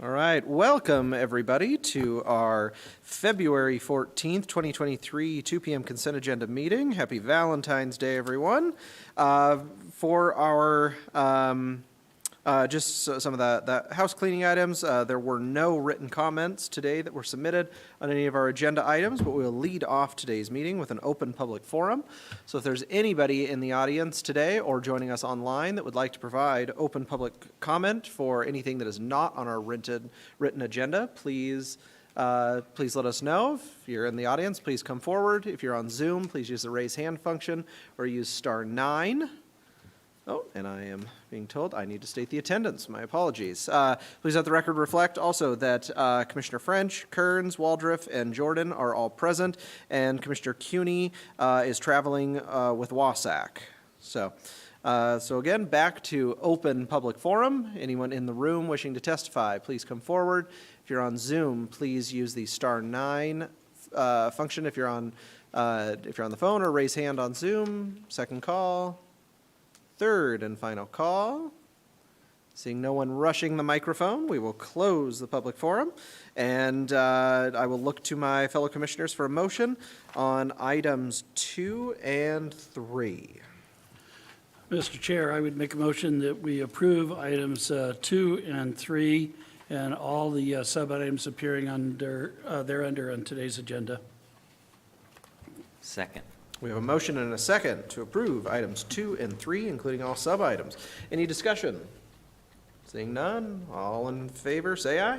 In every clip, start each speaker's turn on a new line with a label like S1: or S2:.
S1: All right, welcome everybody to our February 14th, 2023, 2 p.m. consent agenda meeting. Happy Valentine's Day, everyone. For our just some of the house cleaning items, there were no written comments today that were submitted on any of our agenda items, but we'll lead off today's meeting with an open public forum. So if there's anybody in the audience today or joining us online that would like to provide open public comment for anything that is not on our written agenda, please let us know. If you're in the audience, please come forward. If you're on Zoom, please use the raise hand function or use *9. Oh, and I am being told I need to state the attendance. My apologies. Please let the record reflect also that Commissioner French, Kearns, Waldriff, and Jordan are all present, and Commissioner CUNY is traveling with WASAC. So again, back to open public forum. Anyone in the room wishing to testify, please come forward. If you're on Zoom, please use the *9 function if you're on the phone, or raise hand on Zoom. Second call. Third and final call. Seeing no one rushing the microphone, we will close the public forum, and I will look to my fellow commissioners for a motion on items 2 and 3.
S2: Mr. Chair, I would make a motion that we approve items 2 and 3 and all the sub-items appearing under on today's agenda.
S3: Second.
S1: We have a motion and a second to approve items 2 and 3, including all sub-items. Any discussion? Seeing none, all in favor, say aye.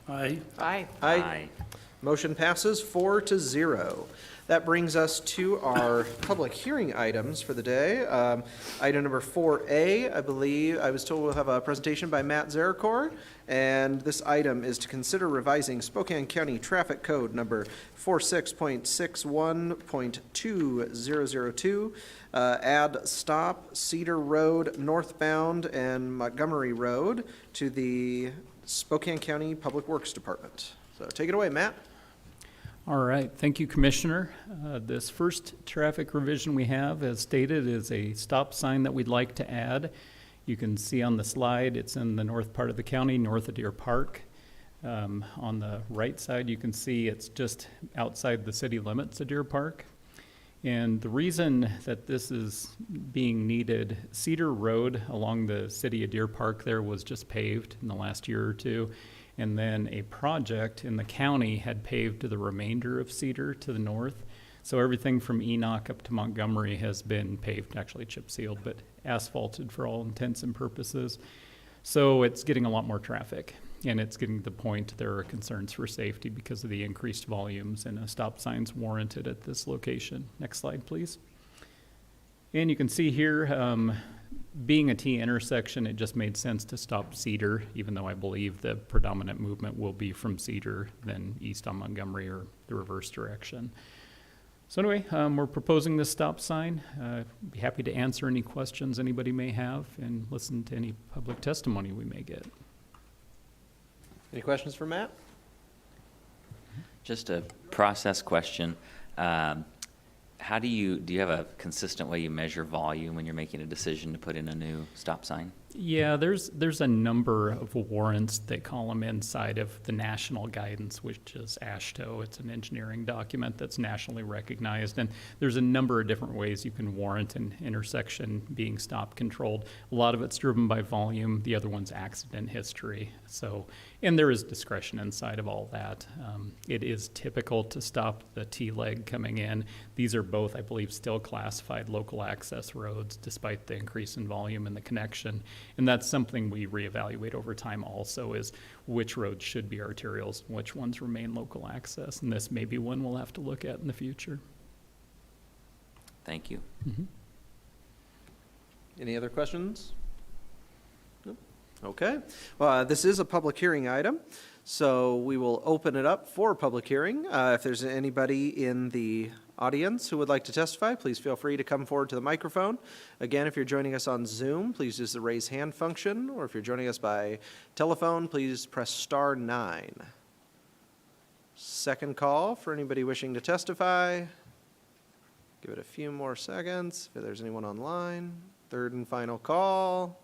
S2: Aye.
S3: Aye.
S1: Aye. Motion passes 4-0. That brings us to our public hearing items for the day. Item number 4A, I believe, I was told we'll have a presentation by Matt Zarecor, and this item is to consider revising Spokane County Traffic Code number 46.61.2002, add stop Cedar Road northbound and Montgomery Road to the Spokane County Public Works Department. So take it away, Matt.
S4: All right, thank you, Commissioner. This first traffic revision we have, as stated, is a stop sign that we'd like to add. You can see on the slide, it's in the north part of the county, north of Deer Park. On the right side, you can see it's just outside the city limits of Deer Park. And the reason that this is being needed, Cedar Road along the city of Deer Park there was just paved in the last year or two. And then a project in the county had paved to the remainder of Cedar to the north. So everything from Enoch up to Montgomery has been paved, actually chip sealed, but asphalted for all intents and purposes. So it's getting a lot more traffic, and it's getting to the point there are concerns for safety because of the increased volumes, and a stop sign's warranted at this location. Next slide, please. And you can see here, being a T intersection, it just made sense to stop Cedar, even though I believe the predominant movement will be from Cedar than east on Montgomery or the reverse direction. So anyway, we're proposing this stop sign. Be happy to answer any questions anybody may have and listen to any public testimony we may get.
S1: Any questions for Matt?
S3: Just a process question. How do you have a consistent way you measure volume when you're making a decision to put in a new stop sign?
S4: Yeah, there's a number of warrants, they call them, inside of the national guidance, which is AASHTO. It's an engineering document that's nationally recognized, and there's a number of different ways you can warrant an intersection being stop controlled. A lot of it's driven by volume, the other one's accident history. So, and there is discretion inside of all that. It is typical to stop the T-leg coming in. These are both, I believe, still classified local access roads despite the increase in volume and the connection. And that's something we reevaluate over time also, is which roads should be arterials and which ones remain local access. And this may be one we'll have to look at in the future.
S3: Thank you.
S4: Mm-hmm.
S1: Any other questions? No? Okay. Well, this is a public hearing item, so we will open it up for public hearing. If there's anybody in the audience who would like to testify, please feel free to come forward to the microphone. Again, if you're joining us on Zoom, please use the raise hand function, or if you're joining us by telephone, please press *9. Second call for anybody wishing to testify. Give it a few more seconds if there's anyone online. Third and final call.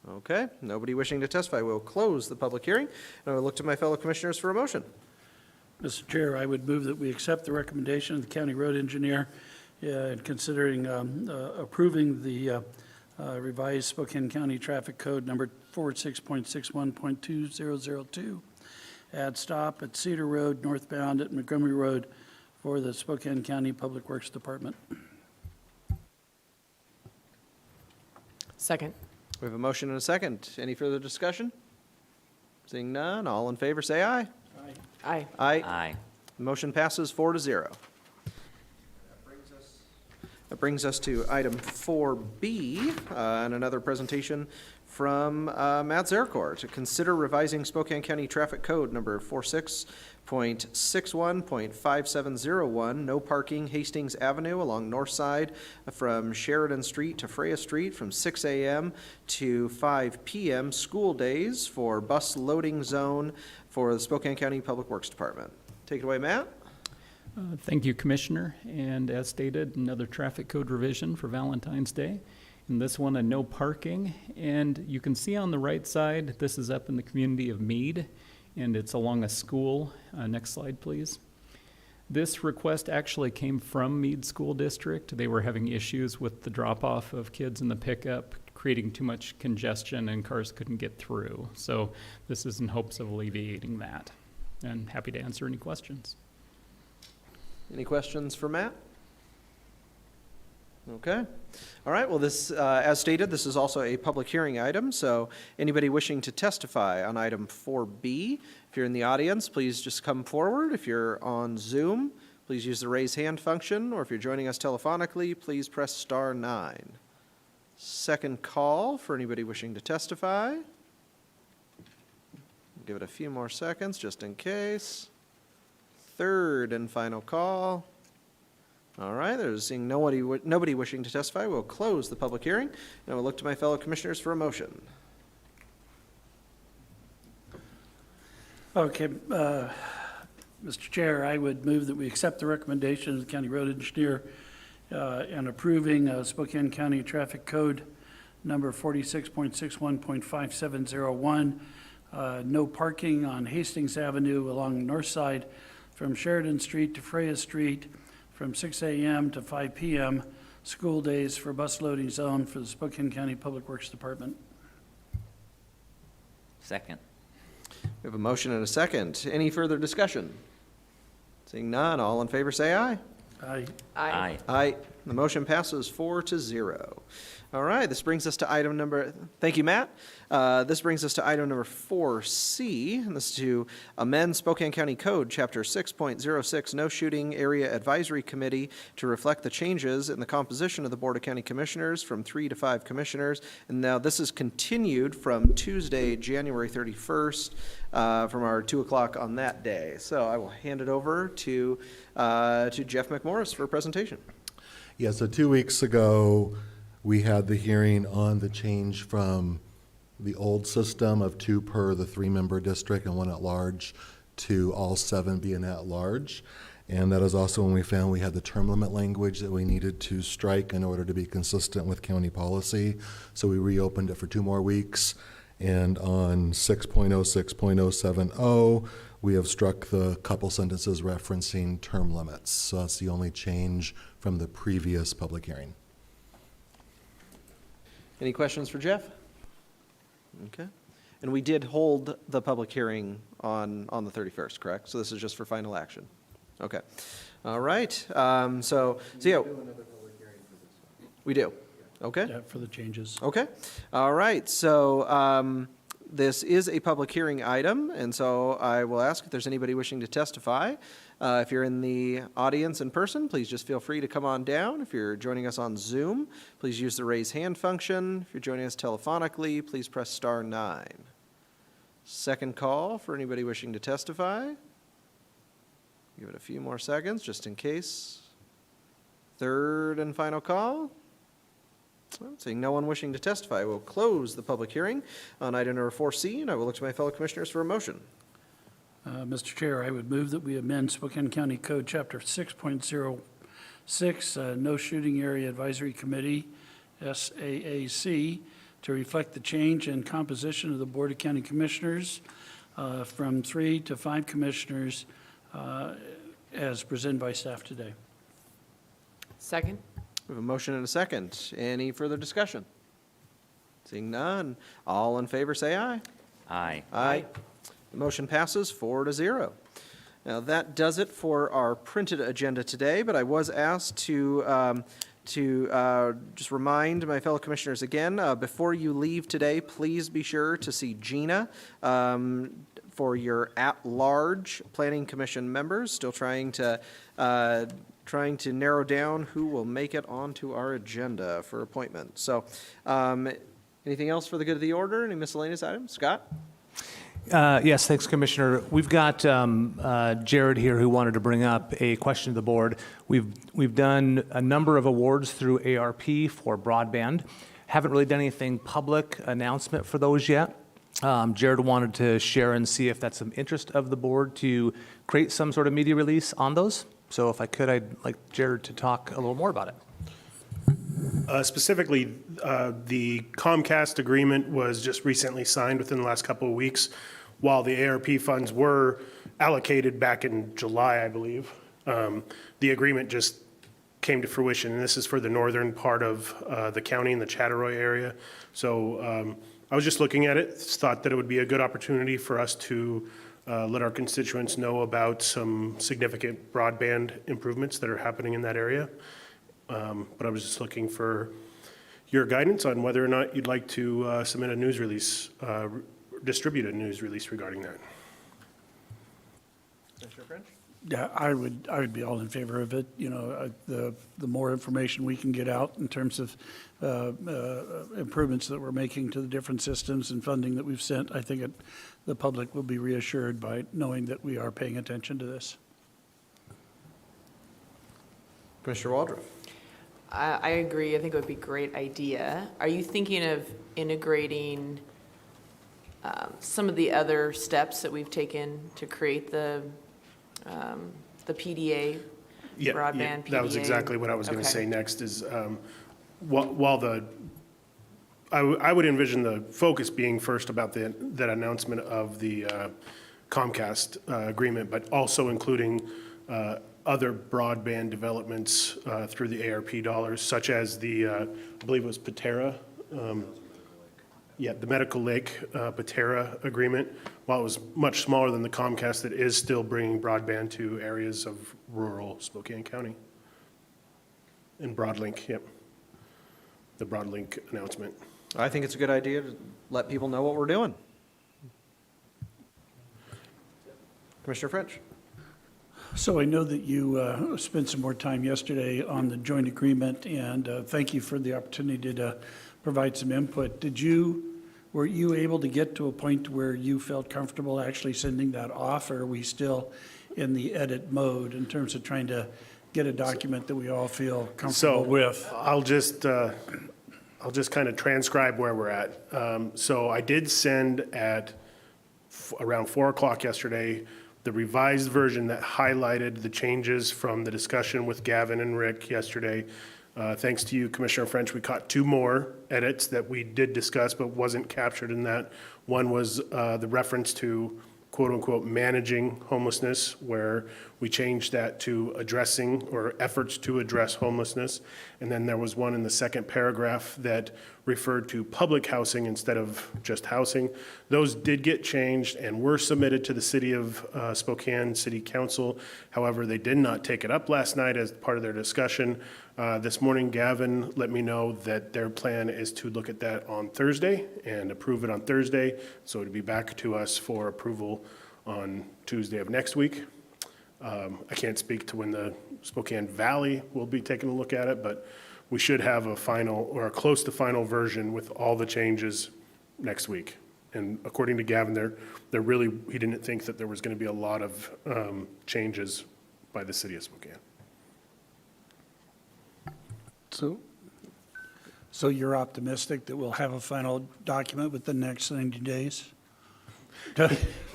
S1: Okay, nobody wishing to testify. We'll close the public hearing, and I will look to my fellow commissioners for a motion.
S2: Mr. Chair, I would move that we accept the recommendation of the county road engineer in considering approving the revised Spokane County Traffic Code number 46.61.2002, add stop at Cedar Road northbound at Montgomery Road for the Spokane County Public Works Department.
S5: Second.
S1: We have a motion and a second. Any further discussion? Seeing none, all in favor, say aye.
S5: Aye.
S1: Aye.
S3: Aye.
S1: Motion passes 4-0. That brings us to item 4B, and another presentation from Matt Zarecor to consider revising Spokane County Traffic Code number 46.61.5701, no parking Hastings Avenue along North Side from Sheridan Street to Freya Street from 6 a.m. to 5 p.m. school days for bus loading zone for the Spokane County Public Works Department. Take it away, Matt.
S4: Thank you, Commissioner. And as stated, another traffic code revision for Valentine's Day. And this one, a no parking. And you can see on the right side, this is up in the community of Mead, and it's along a school. Next slide, please. This request actually came from Mead School District. They were having issues with the drop-off of kids in the pickup, creating too much congestion, and cars couldn't get through. So this is in hopes of alleviating that. And happy to answer any questions.
S1: Any questions for Matt? Okay. All right, well, this, as stated, this is also a public hearing item, so anybody wishing to testify on item 4B, if you're in the audience, please just come forward. If you're on Zoom, please use the raise hand function, or if you're joining us telephonically, please press *9. Second call for anybody wishing to testify. Give it a few more seconds just in case. Third and final call. All right, there's seeing nobody wishing to testify. We'll close the public hearing, and we'll look to my fellow commissioners for a motion.
S2: Okay, Mr. Chair, I would move that we accept the recommendation of the county road engineer in approving Spokane County Traffic Code number 46.61.5701, no parking on Hastings Avenue along North Side from Sheridan Street to Freya Street from 6 a.m. to 5 p.m. school days for bus loading zone for the Spokane County Public Works Department.
S3: Second.
S1: We have a motion and a second. Any further discussion? Seeing none, all in favor say aye.
S2: Aye.
S3: Aye.
S1: Aye. The motion passes 4-0. All right, this brings us to item number, thank you, Matt. This brings us to item number 4C, and this is to amend Spokane County Code, Chapter 6.06, No Shooting Area Advisory Committee to reflect the changes in the composition of the Board of County Commissioners from 3 to 5 commissioners. And now this is continued from Tuesday, January 31st, from our 2 o'clock on that day. So I will hand it over to Jeff McMorris for a presentation.
S6: Yeah, so 2 weeks ago, we had the hearing on the change from the old system of 2 per the 3-member district and 1 at large to all 7 being at large. And that is also when we found we had the term limit language that we needed to strike in order to be consistent with county policy. So we reopened it for 2 more weeks. And on 6.06.070, we have struck the couple sentences referencing term limits. So that's the only change from the previous public hearing.
S1: Any questions for Jeff? Okay. And we did hold the public hearing on the 31st, correct? So this is just for final action? Okay. All right. So yeah. We do? Okay.
S2: Yeah, for the changes.
S1: Okay. All right. So this is a public hearing item, and so I will ask if there's anybody wishing to testify. If you're in the audience in person, please just feel free to come on down. If you're joining us on Zoom, please use the raise hand function. If you're joining us telephonically, please press *9. Second call for anybody wishing to testify. Give it a few more seconds just in case. Third and final call. Well, seeing no one wishing to testify, we'll close the public hearing on item number 4C, and I will look to my fellow commissioners for a motion.
S2: Mr. Chair, I would move that we amend Spokane County Code Chapter 6.06, No Shooting Area Advisory Committee, SAAC, to reflect the change in composition of the Board of County Commissioners from 3 to 5 commissioners as presented by staff today.
S5: Second?
S1: We have a motion and a second. Any further discussion? Seeing none, all in favor say aye.
S3: Aye.
S1: Aye. The motion passes 4-0. Now, that does it for our printed agenda today, but I was asked to just remind my fellow commissioners again, before you leave today, please be sure to see Gina for your at-large Planning Commission members. Still trying to narrow down who will make it onto our agenda for appointment. So, anything else for the good of the order? Any miscellaneous items? Scott?
S7: Yes, thanks, Commissioner. We've got Jared here who wanted to bring up a question to the board. We've done a number of awards through ARP for broadband. Haven't really done anything public announcement for those yet. Jared wanted to share and see if that's some interest of the board to create some sort of media release on those. So if I could, I'd like Jared to talk a little more about it.
S8: Specifically, the Comcast agreement was just recently signed within the last couple of weeks, while the ARP funds were allocated back in July, I believe. The agreement just came to fruition, and this is for the northern part of the county in the Chattaroy area. So I was just looking at it, thought that it would be a good opportunity for us to let our constituents know about some significant broadband improvements that are happening in that area. But I was just looking for your guidance on whether or not you'd like to submit a news release, distribute a news release regarding that.
S1: Commissioner French?
S2: Yeah, I would be all in favor of it. You know, the more information we can get out in terms of improvements that we're making to the different systems and funding that we've sent, I think the public will be reassured by knowing that we are paying attention to this.
S1: Commissioner Waldron?
S5: I agree. I think it would be a great idea. Are you thinking of integrating some of the other steps that we've taken to create the PDA, broadband PDA?
S8: That was exactly what I was going to
S5: Okay.
S8: say next is, while I would envision the focus being first about that announcement of the Comcast agreement, but also including other broadband developments through the ARP dollars, such as the, I believe it was Patera, the Medical Lake Patera agreement. While it was much smaller than the Comcast, it is still bringing broadband to areas of rural Spokane County. And Broadlink, yep. The Broadlink announcement.
S1: I think it's a good idea to let people know what we're doing. Commissioner French?
S2: So I know that you spent some more time yesterday on the joint agreement, and thank you for the opportunity to provide some input. Were you able to get to a point where you felt comfortable actually sending that off, or are we still in the edit mode in terms of trying to get a document that we all feel comfortable with?
S8: I'll just kind of transcribe where we're at. So I did send at around 4 o'clock yesterday the revised version that highlighted the changes from the discussion with Gavin and Rick yesterday. Thanks to you, Commissioner French, we caught 2 more edits that we did discuss but wasn't captured in that. One was the reference to quote-unquote managing homelessness, where we changed that to addressing or efforts to address homelessness. And then there was one in the second paragraph that referred to public housing instead of just housing. Those did get changed and were submitted to the City of Spokane City Council. However, they did not take it up last night as part of their discussion. This morning, Gavin let me know that their plan is to look at that on Thursday and approve it on Thursday. So it'll be back to us for approval on Tuesday of next week. I can't speak to when the Spokane Valley will be taking a look at it, but we should have a final or a close to final version with all the changes next week. And according to Gavin, he didn't think that there was going to be a lot of changes by the City of Spokane.
S2: So you're optimistic that we'll have a final document within the next 90 days?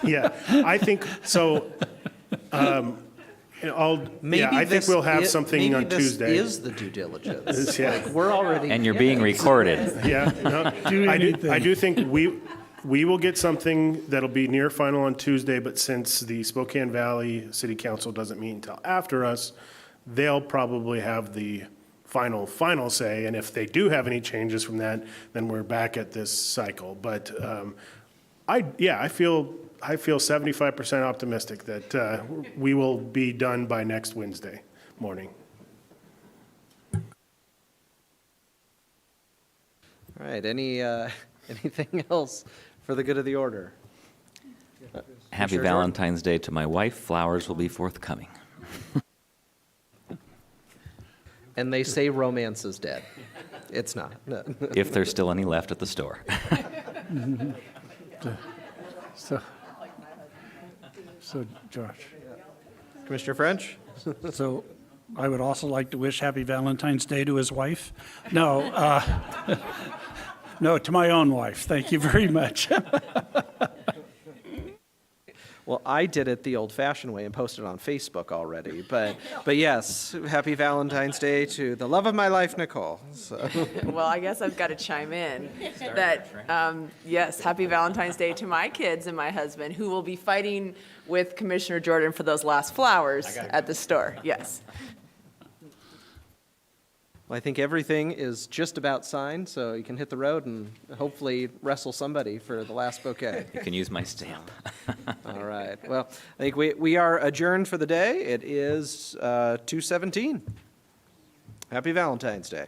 S8: Yeah, I think so. Yeah, I think we'll have something on Tuesday.
S1: Maybe this is the due diligence.
S8: Yeah.
S1: Like, we're already.
S3: And you're being recorded.
S8: Yeah, no, I do think we will get something that'll be near final on Tuesday, but since the Spokane Valley City Council doesn't meet until after us, they'll probably have the final say, and if they do have any changes from that, then we're back at this cycle. But I feel 75% optimistic that we will be done by next Wednesday morning.
S1: All right, anything else for the good of the order?
S3: Happy
S1: Commissioner Jordan?
S3: Valentine's Day to my wife. Flowers will be forthcoming.
S1: And they say romance is dead. It's not. No.
S3: If there's still any left at the store.
S2: So, Josh.
S1: Commissioner French?
S2: So I would also like to wish Happy Valentine's Day to his wife. No, no, to my own wife. Thank you very much.
S1: Well, I did it the old-fashioned way and posted it on Facebook already, but yes, happy Valentine's Day to the love of my life, Nicole. So,
S5: Well, I guess I've got to chime in that, yes, happy Valentine's Day to my kids and my husband, who will be fighting with Commissioner Jordan for those last flowers at the store. Yes.
S1: well, I think everything is just about signed, so you can hit the road and hopefully wrestle somebody for the last bouquet.
S3: You can use my stamp.
S1: All right. Well, I think we are adjourned for the day. It is 2:17. Happy Valentine's Day.